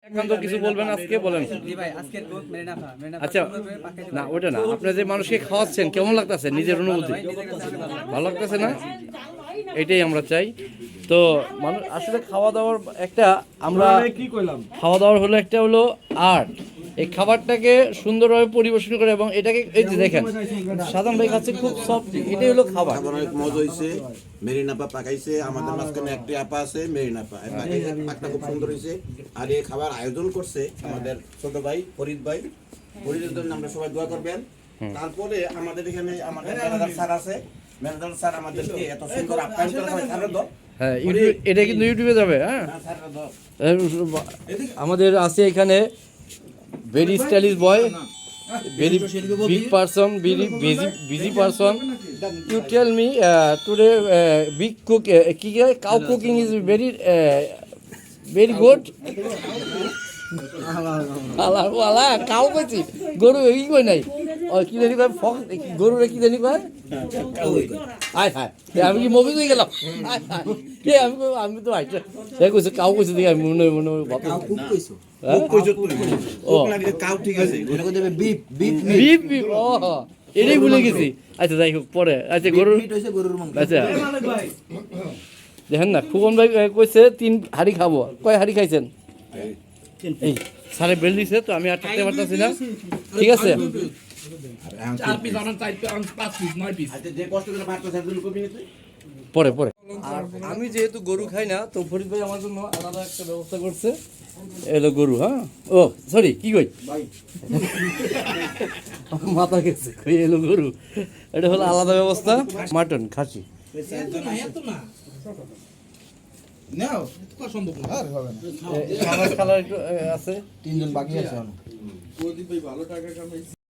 একান্ত কিছু বলবেন আজকে বলেন। আচ্ছা না ওটা না, আপনি যে মানুষকে খাওয়াচ্ছেন কেমন লাগতেছে, নিজের অনুভূতি ভালো লাগতেছে না? এটাই আমরা চাই। তো মানুষ আসলে খাওয়া দাওয়ার একটা আমরা খাওয়া দাওয়ার হলো একটা হলো আর্ট। এই খাবারটাকে সুন্দরভাবে পরিবেশন করে এবং এটাকে এই যে দেখেন সাধারণ ভাই খাচ্ছে খুব সফট, এটাই হলো খাবার। অনেক মজা হয়েছে। মেরিনাপা পাকাইছে, আমাদের মাঝখানে একটি আপা আছে মেরিনাপা, পাকটা খুব সুন্দর হয়েছে। আর এই খাবার আয়োজন করছে আমাদের ছোট ভাই ফরিদ ভাই। ফরিদের জন্য আমরা সবাই দোয়া করবেন। তারপরে আমাদের এখানে আমাদের ম্যানেজার স্যার আছে, ম্যানেজার স্যার আমাদেরকে এত সুন্দর আপ্যায়ন করে স্যারের দল। হ্যাঁ এটা কিন্তু ইউটিউবে যাবে। হ্যাঁ আমাদের আছে এখানে very stylish boy, very big person, very busy person. You tell me today big cook cow cooking is very good. আলা কাউ কইছি গরু এই কই নাই কি জানি কয় ফক্স গরু রে কি জানি কয় আয় হায় আমি কি মুভি হয়ে গেলাম আমি তো আইছে সে কইছে কাউ কইছে দেখি আমি মনে মনে কাউ কুক কইছো কইছো তুই কুক না কাউ ঠিক আছে ওটা কই দেবে বিপ বিপ বিপ ও এটাই ভুলে গেছি। আচ্ছা যাই হোক পরে আচ্ছা গরুর মিট হইছে গরুর মাংস। আচ্ছা দেখেন না খুবন ভাই কইছে 3 হাড়ি খাবো, কয় হাড়ি খাইছেন? এই সারে বেল দিছে তো আমি আর থাকতে পারতাছি না, ঠিক আছে পরে পরে। আর আমি যেহেতু গরু খাই না তো ফরিদ ভাই আমার জন্য আলাদা একটা ব্যবস্থা করছে, এলো গরু। হ্যাঁ ও সরি কি কই মাথা গেছে, এলো গরু, এটা হলো আলাদা ব্যবস্থা। মাটন খাসি আছে, 3 জন বাকি আছে।